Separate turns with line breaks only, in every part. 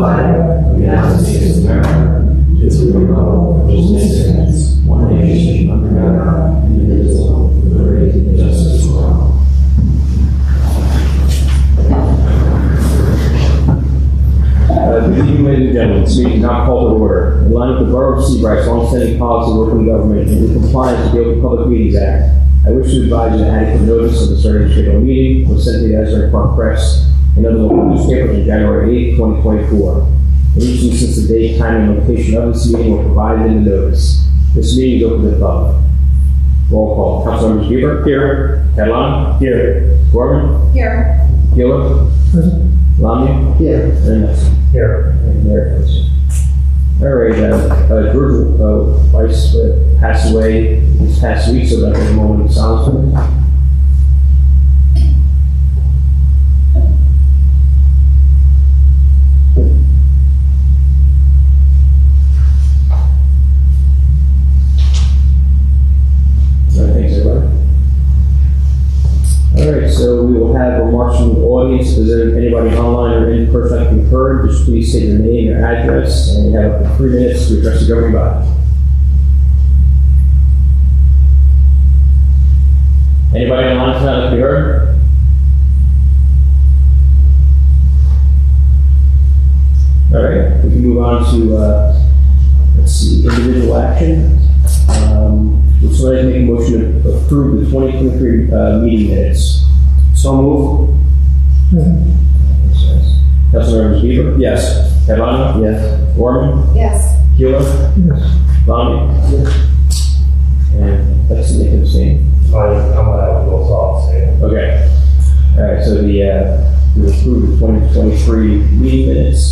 flag of the United States of America, to the republic for which it stands, one nation, under God, indivisible, with liberty and justice for all.
Good evening, ladies and gentlemen. This meeting is now called to order. In line with the Borough of Seabright's long-standing policy of working government and in compliance with the Open Public Meetings Act, I wish to advise you that adequate notice of the starting scheduled meeting was sent to the Asbury Park Press and other local newspapers on January 8, 2024. In each instance, the date, time, and location of this meeting were provided in the notice. This meeting is open to the public. Roll call. Councilmembers Bieber? Here. Catalano? Here. Gorman?
Here.
Giller? Lamia?
Here.
And Nelson?
Here.
And there it is. All right, George Weiss passed away this past week, so that was a moment of silence for him. Thanks, everybody. All right, so we will have remarks from the audience. If there's anybody online or in person that can heard, just please state your name, your address, and you have up to 3 minutes to address the governing body. Anybody online tonight that can be heard? All right, we can move on to, let's see, individual action. Would somebody make a motion to approve the 2023 meeting minutes? So move. Councilmembers Bieber? Yes. Catalano? Yes. Gorman?
Yes.
Giller?
Yes.
Lamia? Yes. And let's see, make it the same.
I'm gonna have a little soft say.
Okay. All right, so we approve the 2023 meeting minutes.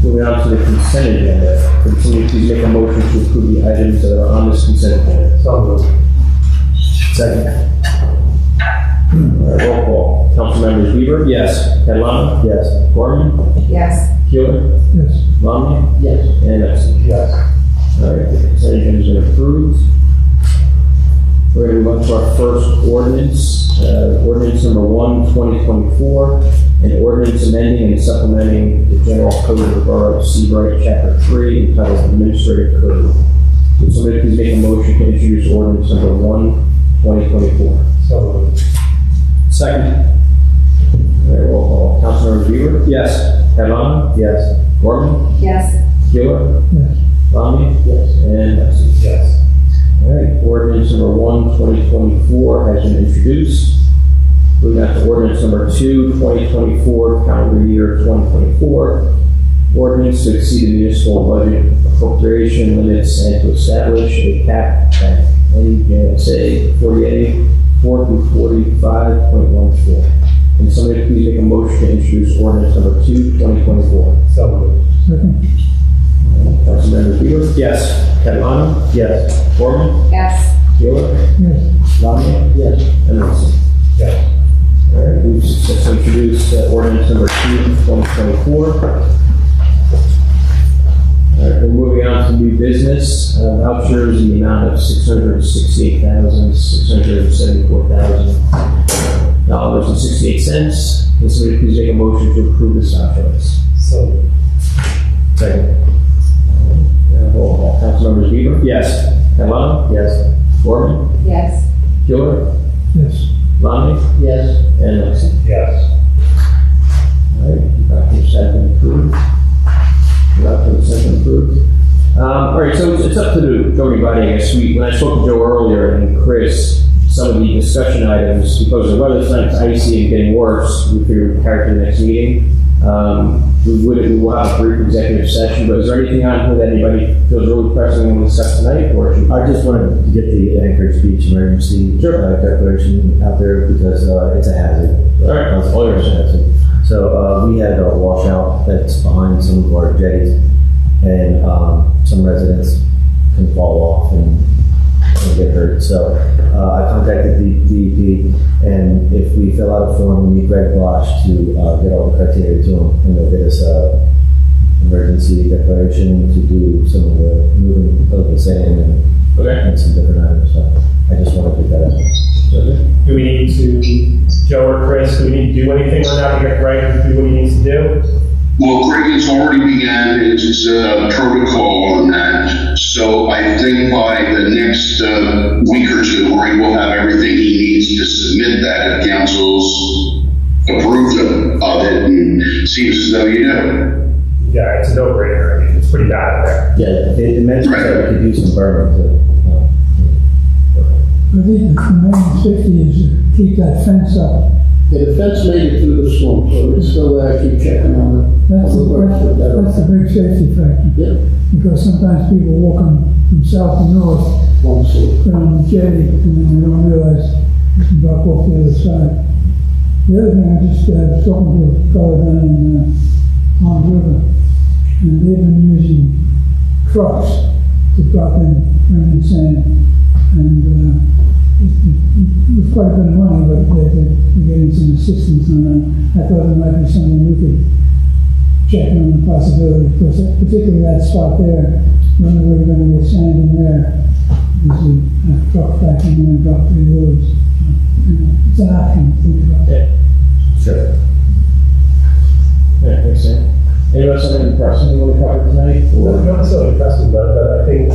Moving on to the consent agenda. Can somebody please make a motion to approve the items that are on this consent agenda?
So moved.
Second. All right, roll call. Councilmembers Bieber? Yes. Catalano? Yes. Gorman?
Yes.
Keeler?
Yes.
Lamia? Yes. And Nelson?
Yes.
All right, the consent agenda has been approved. We're going to move on to our first ordinance. Ordinance number 1, 2024, an ordinance amending and supplementing the general code of the Borough of Seabright, Chapter 3, entitled Administrative Code. Would somebody please make a motion to introduce ordinance number 1, 2024?
So moved.
Second. All right, roll call. Councilmember Bieber? Yes. Catalano? Yes. Gorman?
Yes.
Giller?
Yes.
Lamia? Yes. And Nelson?
Yes.
All right, ordinance number 1, 2024 has been introduced. Moving on to ordinance number 2, 2024, calendar year 2024. Ordinance to exceed the municipal budget appropriation limits and to establish a cap at NJSA 4 through 45.14. Can somebody please make a motion to introduce ordinance number 2, 2024?
So moved.
Councilmember Bieber? Yes. Catalano? Yes. Gorman?
Yes.
Giller?
Yes.
Lamia? Yes. And Nelson?
Yes.
All right, we've just introduced ordinance number 2, 2024. All right, we're moving on to new business, vouchers in the amount of $668,674,068. Can somebody please make a motion to approve this voucher list?
So moved.
Second. Roll call. Councilmembers Bieber? Yes. Catalano? Yes. Gorman?
Yes.
Giller?
Yes.
Lamia? Yes. And Nelson?
Yes.
All right, vouchers have been approved. Vouchers have been approved. All right, so it's up to the governing body, I guess. When I spoke to Joe earlier and Chris, some of the discussion items, because the weather's not icy and getting worse, we figured we'd carry to the next meeting. We will have a brief executive session, but is there anything on here that anybody feels really pressing and discuss tonight? Or
I just wanted to get the Anchorage Beach emergency declaration out there because it's a hazard.
All right,
It's
all yours.
a hazard. So we had a washout that's behind some of our jetties, and some residents can fall off and get hurt. So I contacted the DEP, and if we fill out a form, we need Greg Bosch to get all the criteria to him, and they'll get us emergency declaration to do some of the moving of the sand and some different items. So I just want to get that out.
Do we need to, Joe or Chris, do we need to do anything on that to get Greg to do what he needs to do?
Well, Craig has already began its protocol on that. So I think by the next week or two, Craig will have everything he needs to submit that if council's approved of it, and seems as though you do.
Yeah, it's a no-brainer. I mean, it's pretty bad there.
Yeah, it mentions that we could use some berm to.
I think the main safety is to keep that fence up.
Yeah, the fence made it through the storm, so it's still there, keep checking on it.
That's a big safety factor.
Yeah,
Because sometimes people walking from south to north,
one foot.
around the jetty, and then they don't realize you can drop off the other side. The other thing, I just was talking to a fellow down in Pond River, and they've been using trucks to drop in, bring in sand, and it was quite a bit of money, but they're getting some assistance on that. I thought it might be something we could check on the possibility, because particularly that spot there, the only way you're gonna get sand in there is to have trucks back in and drop the loads. It's an option to think about.
Sure.
Yeah, makes sense. Anyone else have any questions you want to cover tonight?
Not necessarily pressing, but I think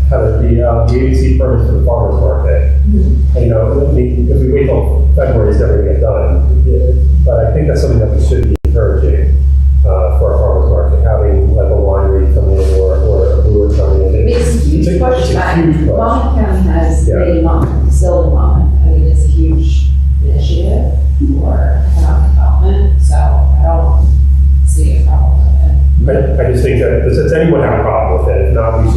having the ABC permits for the farmer's market, you know, I mean, if we wait till February, it's never gonna get done. But I think that's something that we should be encouraging for our farmer's market, having like a winery come in or a brewer come in.
It's a huge push.
It's a huge push.
Monmouth County has
Yeah.
made Monmouth, still in Monmouth. I mean, it's a huge initiative for economic development, so I don't see a problem with it.
I just think that, does anyone have a problem with it? If not, we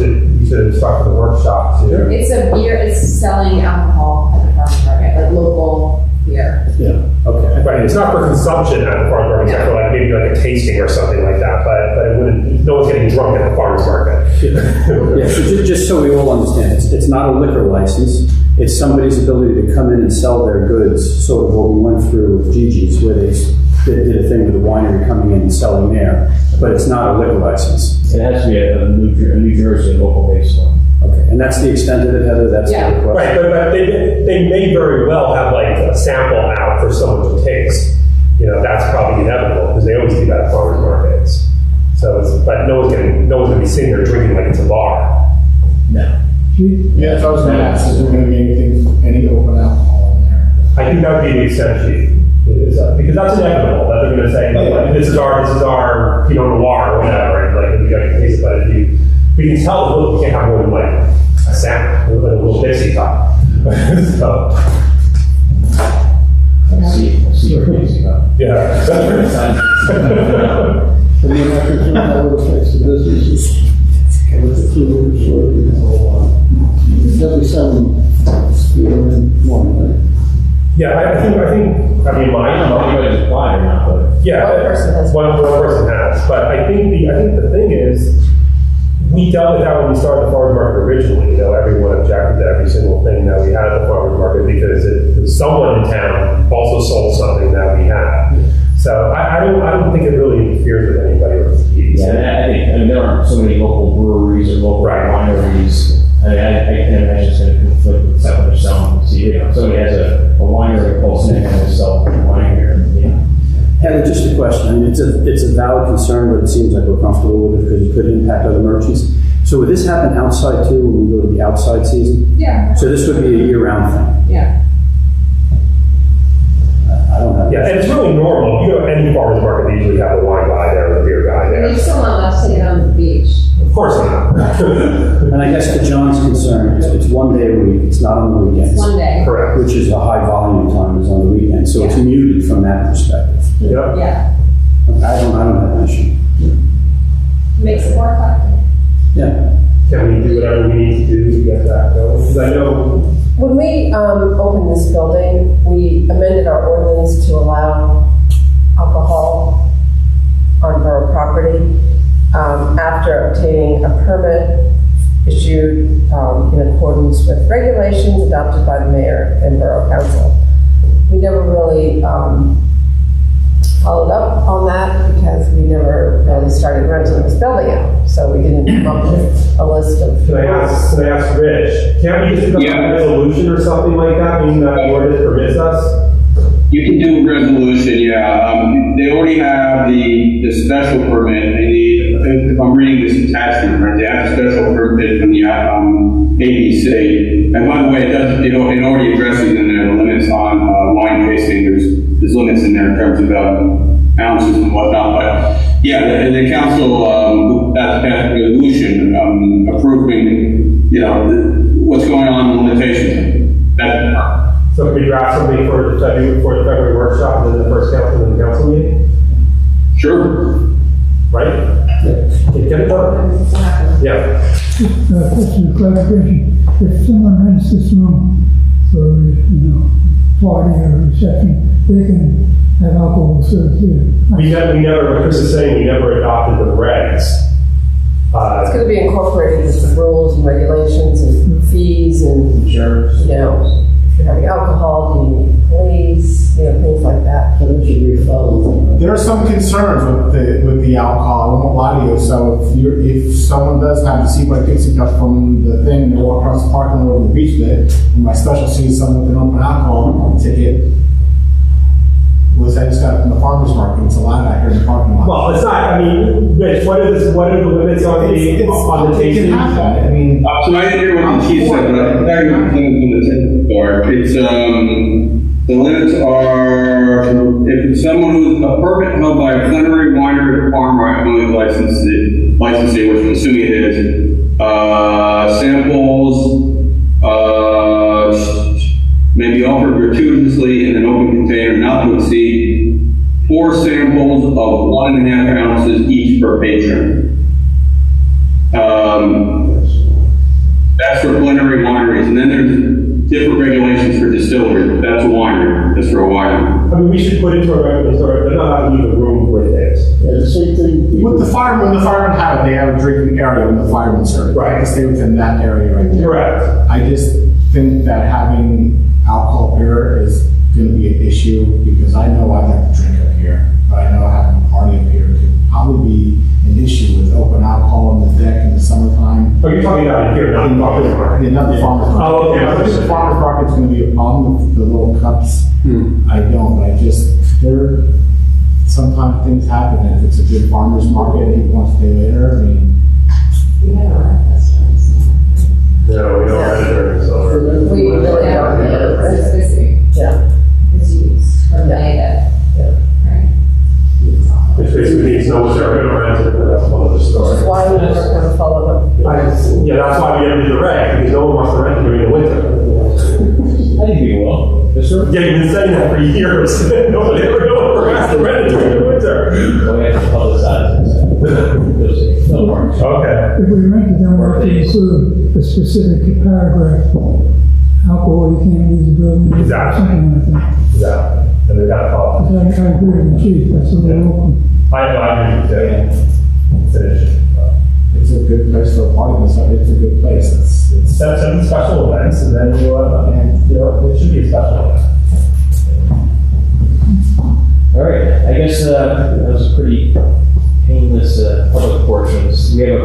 should start with a workshop to.
It's a beer, it's selling alcohol at the farmer's market, like local beer.
Yeah, okay. Right, it's not for consumption at the farmer's market, it's for like maybe like a tasting or something like that, but it wouldn't, no one's getting drunk at the farmer's market.
Yeah, so just so we all understand, it's not a liquor license. It's somebody's ability to come in and sell their goods, sort of what we went through with Gigi's, where they did a thing with the winery coming in and selling there, but it's not a liquor license.
It has to be a New Jersey local based one.
Okay, and that's the extent of it, Heather, that's the
Yeah.
request?
Right, but they may very well have like a sample out for someone to taste. You know, that's probably inevitable, because they always do that at farmers markets. So but no one's gonna be sitting there drinking like it's a bar.
No.
Yeah, so I was gonna ask, is there gonna be any open alcohol in there?
I think that would be the extent sheet. Because that's inevitable, that they're gonna say, like, this is our Pinot Noir or whatever, and like, we gotta taste it, but we can tell, look, we can't have more than like a sample, like a little Dixie cup. So,
I see your crazy about.
yeah.
And then I presume that would affect the businesses with the tours or, you know, there'll be some beer and wine, right?
Yeah, I think, I mean,
I don't know if anybody's applied or not, but.
yeah.
One person has.
One person has, but I think the thing is, we dealt with that when we started the farmer's market originally. You know, everyone objected to every single thing that we had at the farmer's market because someone in town also sold something that we had. So I don't think it really interferes with anybody or competes.
Yeah, I mean, there aren't so many local breweries or local wineries. I mean, I can imagine it's going to conflict with something they're selling. So, you know, if somebody has a winery in Pulse Neck and they sell wine here, you know.
Heather, just a question. I mean, it's a valid concern, but it seems like we're comfortable with it because it could impact other merchants. So would this happen outside too, when we go to the outside season?
Yeah.
So this would be a year-round thing?
Yeah.
I don't have.
Yeah, and it's really normal. If you go to any farmer's market, they usually have a wine guy there or a beer guy
And you're
there.
still not allowed to take it on the beach.
Of course not.
And I guess to John's concern, it's 1 day a week, it's not on the weekends.
One day.
Correct.
Which is a high volume time is on the weekend, so it's
Yeah.
muted from that perspective.
Yep.
Yeah.
I don't have an issue.
Makes it more effective.
Yeah.
Can we do whatever we need to do to get that going? Because I know,
When we opened this building, we amended our ordinance to allow alcohol on borough property after obtaining a permit issued in accordance with regulations adopted by the mayor and borough council. We never really followed up on that because we never really started renting this building out. So we didn't come up with a list of.
can I ask Rich, can't we just do a resolution or something like that, meaning that the ordinance permits us?
You can do a resolution, yeah. They already have the special permit. They need, if I'm reading this attachment, right, they have a special permit from the ABC. And by the way, it already addresses in there the limits on wine tasting. There's limits in there in terms of ounces and whatnot. But yeah, the council that's passed a resolution approving, what's going on in the limitations.
So can we draft something for the February workshop and then the first council and the council meeting?
Sure.
Right? Can you get it done? Yeah.
Question of clarification. If someone rents this room for, party or reception, they can have alcohol served here.
We never, Chris is saying, we never adopted the regs.
It's going to be incorporated with the rules and regulations and fees and, if you're having alcohol, do you need police, things like that.
So it should be followed.
There are some concerns with the alcohol. I won't lie to you. So if someone does have to see my pixie cup from the thing and they walk across the parking lot over the beach there, and my special sees someone with an open alcohol ticket, I just got it from the farmer's market. It's allowed out here in the parking lot.
Well, it's not. I mean, Rich, what are the limits on the tasting?
It can happen. I mean,
So I didn't hear what the chief said, but I can tell you what the limits on the bar. It's, the limits are, if it's someone who's a permit held by a plenary winery or farmer, only licensee, which I'm assuming it is, samples, may be offered gratuitously in an open container not to exceed 4 samples of 1.5 ounces each per patron. That's for plenary wineries, and then there's different regulations for distilleries. That's a winery. That's for a winery.
I mean, we should put into a regulatory. They're not allowed to leave a room with it.
Yeah, the same thing.
with the firemen, they have a drinking area when the firemen serve.
Right.
They have to stay within that area right there.
Correct.
I just think that having alcohol here is going to be an issue because I know I like to drink up here, but I know having a party up here could probably be an issue with open alcohol on the deck in the summertime.
Oh, you're talking about here, not the farmer's market.
Not the farmer's market.
Oh, okay.
I think the farmer's market's going to be a problem with the little cups. I don't, but sometimes things happen. If it's a good farmer's market and he wants to stay later, I mean.
We never had this one.
No, we don't have it during the summer.
We really don't have it.
It's busy.
Yeah.
It's used from May to, right?
Which basically means no one's ever going to rent it, but that's one of the stories.
Why we never kind of follow up.
Yeah, that's why we never do the reg, because no one wants to rent it during the winter.
I think we will. Yes, sir.
Yeah, you've been saying that for years. Nobody ever has to rent it during the winter.
Well, we have to publicize it. So. No worries.
Okay.
If we rent it, then we have to include a specific paragraph. Alcohol, you can't leave the building.
Exactly.
Something like that.
Exactly. And they got to follow.
Because I agree with the chief, that's a little open.
I agree with you. Finish.
It's a good place for a party. It's a good place. It's
Set some special events, and then it should be a special event.
All right, I guess that was a pretty painless public portion. We have a